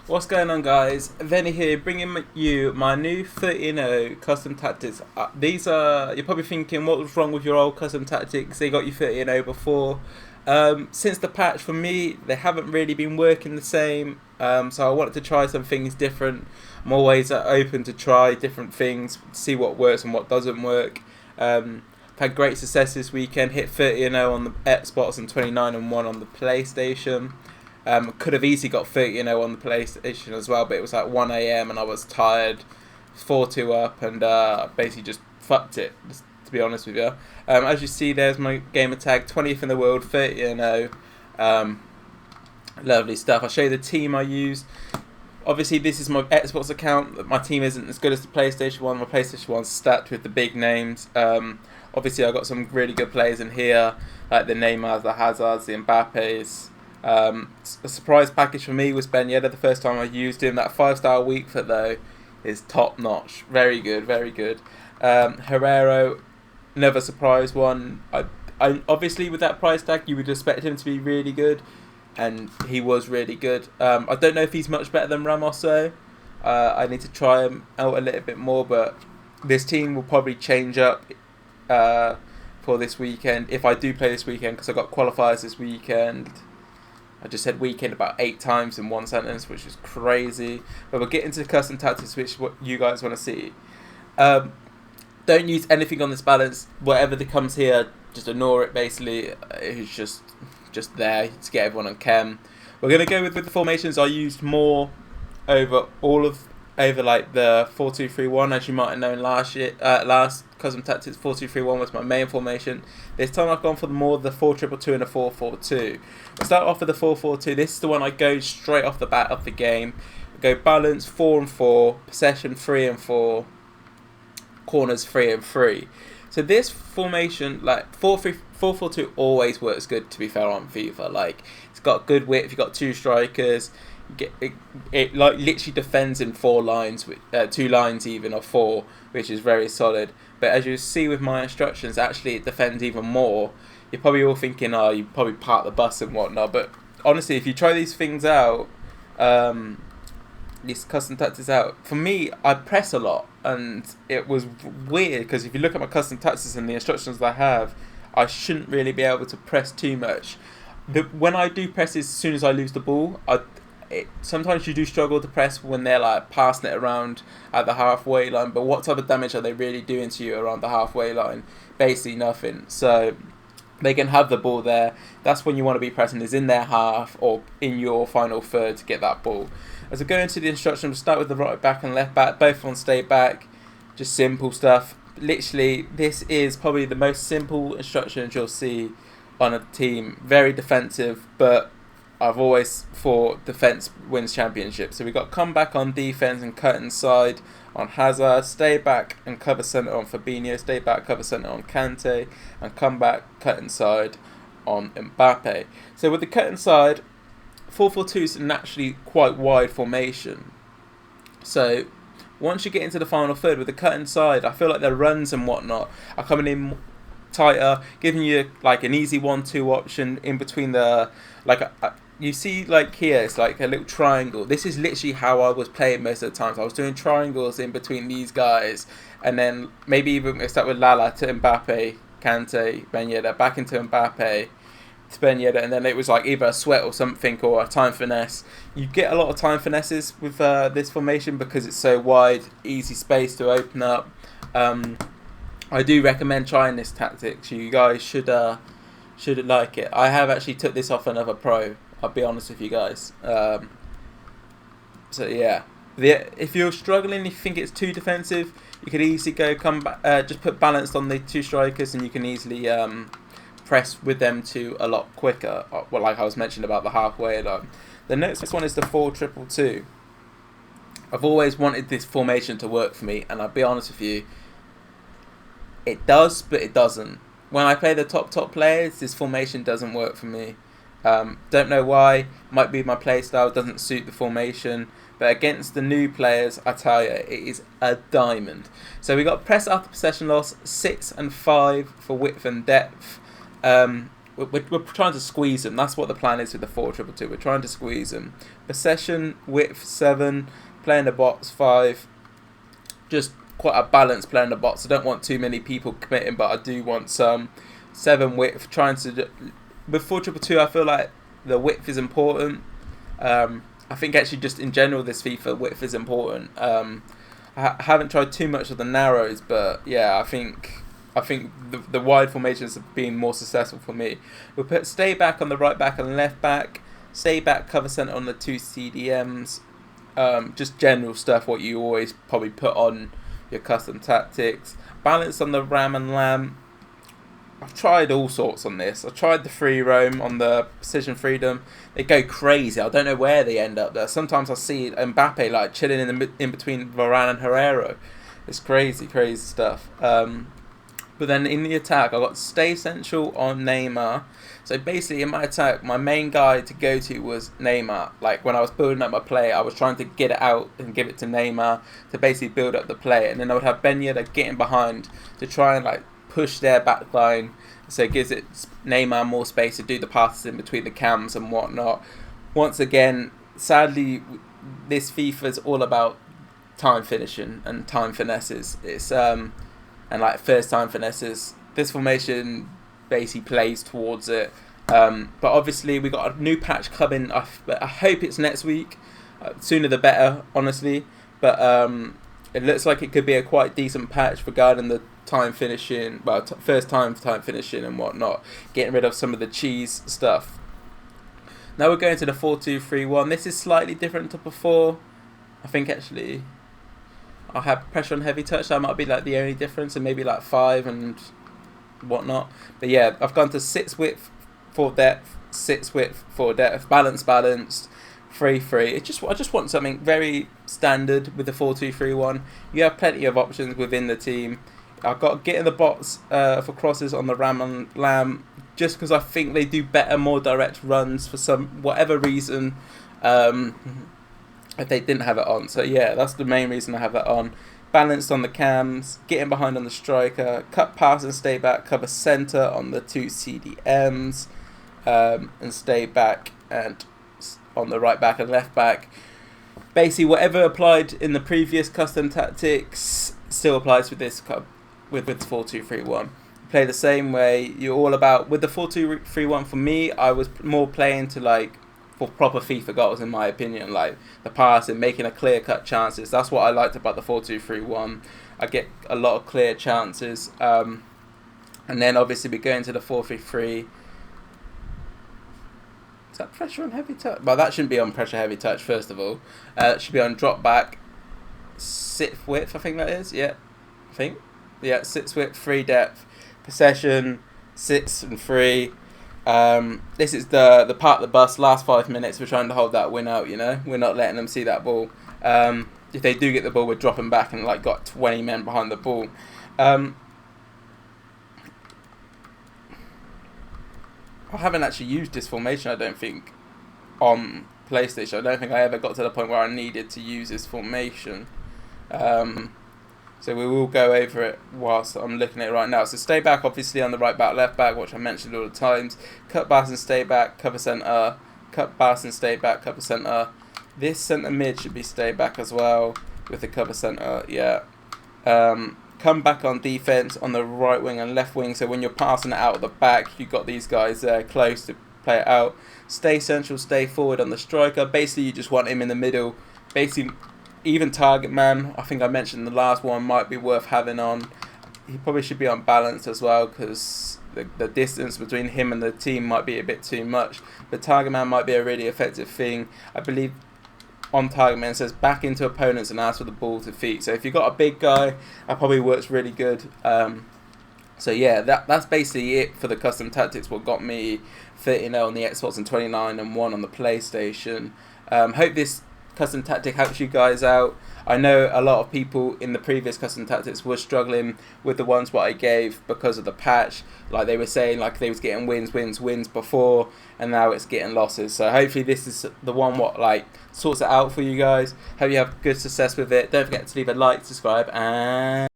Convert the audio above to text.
What's going on, guys? Venny here, bringing you my new 13-0 custom tactics. These are, you're probably thinking, what was wrong with your old custom tactics? They got you 13-0 before. Since the patch, for me, they haven't really been working the same. So I wanted to try some things different. I'm always open to try different things, see what works and what doesn't work. I've had great success this weekend. Hit 30-0 on the Xbox and 29-1 on the PlayStation. Could have easily got 30-0 on the PlayStation as well, but it was like 1 a.m. and I was tired, 4-2 up, and basically just fucked it, just to be honest with you. As you see, there's my gamer tag, 20th in the world, 30-0. Lovely stuff. I'll show you the team I used. Obviously, this is my Xbox account. My team isn't as good as the PlayStation one. My PlayStation one's stacked with the big names. Obviously, I got some really good players in here, like the Neymars, the Hazards, the Mbappes. A surprise package for me was Ben Yedder the first time I used him. That 5-star weak foot though is top notch. Very good, very good. Herrero, another surprise one. I obviously with that price tag you would expect him to be really good, and he was really good. I don't know if he's much better than Ramos though. I need to try him out a little bit more, but this team will probably change up for this weekend if I do play this weekend, because I got qualifiers this weekend. I just said weekend about 8 times in one sentence, which is crazy. But we'll get into the custom tactics, which is what you guys want to see. Don't use anything on this balance. Whatever that comes here, just ignore it, basically. It's just there to get everyone on chem. We're going to go with the formations I used more over like the 4-2-3-1, as you might have known last custom tactics. 4-2-3-1 was my main formation. This time I've gone for more the 4-2-2 and a 4-4-2. We'll start off with the 4-4-2. This is the one I go straight off the bat of the game. I go balance 4-4, possession 3-4, corners 3-3. So this formation, like 4-4-2, always works good. To be fair, on FIFA, like it's got good width. You've got 2 strikers. It like literally defends in 4 lines, 2 lines even, or 4, which is very solid. But as you see with my instructions, actually it defends even more. You're probably all thinking, oh, you probably park the bus and whatnot. But honestly, if you try these things out, these custom tactics out, for me, I press a lot, and it was weird because if you look at my custom tactics and the instructions that I have, I shouldn't really be able to press too much. When I do press, as soon as I lose the ball, sometimes you do struggle to press when they're like passing it around at the halfway line, but what type of damage are they really doing to you around the halfway line? Basically nothing. So they can have the ball there. That's when you want to be pressing, is in their half or in your final third to get that ball. As I go into the instructions, we'll start with the right back and left back, both on stay back, just simple stuff. Literally, this is probably the most simple instructions you'll see on a team. Very defensive, but I've always thought defence wins championships. So we got come back on defence and cut inside on Hazard, stay back and cover centre on Fabinho, stay back, cover centre on Kante, and come back, cut inside on Mbappe. So with the cut inside, 4-4-2 is naturally quite wide formation. So once you get into the final third with the cut inside, I feel like their runs and whatnot are coming in tighter, giving you like an easy 1-2 option in between the you see, like here, it's like a little triangle. This is literally how I was playing most of the times. I was doing triangles in between these guys, and then maybe even start with Lala to Mbappe, Kante, Ben Yedder, back into Mbappe to Ben Yedder, and then it was like either a sweat or something or a time finesse. You get a lot of time finesses with this formation because it's so wide, easy space to open up. I do recommend trying this tactics. You guys should like it. I have actually took this off another pro. I'll be honest with you guys. So yeah, if you're struggling, if you think it's too defensive, you could easily come back. Just put balanced on the 2 strikers, and you can easily press with them too a lot quicker. Well, like I was mentioning about the halfway line. The next one is the 4-2-2. I've always wanted this formation to work for me, and I'll be honest with you, it does, but it doesn't. When I play the top players, this formation doesn't work for me. Don't know why. Might be my playstyle doesn't suit the formation. But against the new players, I tell you, it is a diamond. So we got press after possession loss, 6 and 5 for width and depth. we're trying to squeeze them. That's what the plan is with the 4-2-2. We're trying to squeeze them. Possession, width 7, playing the box 5. Just quite a balanced play in the box. I don't want too many people committing, but I do want some 7 width. Trying to with 4-2-2, I feel like the width is important. I think actually just in general this FIFA width is important. I haven't tried too much of the narrows, but yeah, I think the wide formations have been more successful for me. We'll put stay back on the right back and left back, stay back cover centre on the 2 CDMs. Just general stuff, what you always probably put on your custom tactics. Balance on the ram and lamb. I've tried all sorts on this. I tried the free roam on the precision freedom. They go crazy. I don't know where they end up there. Sometimes I see Mbappe like chilling in between Varane and Herrero. It's crazy stuff. But then in the attack, I got stay central on Neymar. So basically in my attack, my main guy to go to was Neymar. Like when I was building up my play, I was trying to get it out and give it to Neymar to basically build up the play. And then I would have Ben Yedder getting behind to try and like push their back line. So it gives it Neymar more space to do the passes in between the cams and whatnot. Once again, sadly, this FIFA is all about time finishing and time finesses. It's and like first time finesses. This formation basically plays towards it. But obviously we got a new patch coming. I hope it's next week. Sooner the better, honestly. But it looks like it could be a quite decent patch regarding the time finishing. Well, first time finishing and whatnot. Getting rid of some of the cheese stuff. Now we're going to the 4-2-3-1. This is slightly different to before. I think actually I'll have pressure on heavy touch. That might be like the only difference, and maybe like 5 and whatnot. But yeah, I've gone to 6 width for depth, 6 width for depth, balanced, 3-3. I just want something very standard with the 4-2-3-1. You have plenty of options within the team. I've got get in the box for crosses on the ram and lamb, just because I think they do better, more direct runs for some whatever reason. If they didn't have it on. So yeah, that's the main reason I have that on. Balanced on the cams, getting behind on the striker, cut pass and stay back, cover centre on the 2 CDMs, and stay back and on the right back and left back. Basically, whatever applied in the previous custom tactics still applies with this with 4-2-3-1. Play the same way. You're all about with the 4-2-3-1. For me, I was more playing to like for proper FIFA goals, in my opinion, like the pass and making a clear-cut chances. That's what I liked about the 4-2-3-1. I get a lot of clear chances. And then obviously we go into the 4-3-3. Is that pressure on heavy touch? Well, that shouldn't be on pressure heavy touch, first of all. It should be on drop back. 6 width, I think that is. Yeah, I think. Yeah, 6 width, 3 depth. Possession, 6 and 3. This is the part of the bus. Last 5 minutes, we're trying to hold that win out. You know, we're not letting them see that ball. If they do get the ball, we're dropping back and like got 20 men behind the ball. I haven't actually used this formation, I don't think, on PlayStation. I don't think I ever got to the point where I needed to use this formation. So we will go over it whilst I'm looking at it right now. So stay back, obviously, on the right back, left back, which I mentioned all the times. Cut pass and stay back, cover centre. Cut pass and stay back, cover centre. This centre mid should be stay back as well with the cover centre, yeah. Come back on defence on the right wing and left wing. So when you're passing it out of the back, you've got these guys there close to play it out. Stay central, stay forward on the striker. Basically, you just want him in the middle. Basically, even target man, I think I mentioned the last one, might be worth having on. He probably should be on balance as well, because the distance between him and the team might be a bit too much. But target man might be a really effective thing. I believe on target man it says back into opponents and ask for the ball to feet. So if you've got a big guy, that probably works really good. So yeah, that's basically it for the custom tactics. What got me 30-0 on the Xbox and 29 and 1 on the PlayStation. Hope this custom tactic helps you guys out. I know a lot of people in the previous custom tactics were struggling with the ones what I gave because of the patch. Like they were saying, like they was getting wins before, and now it's getting losses. So hopefully this is the one what like sorts it out for you guys. Hope you have good success with it. Don't forget to leave a like, subscribe, and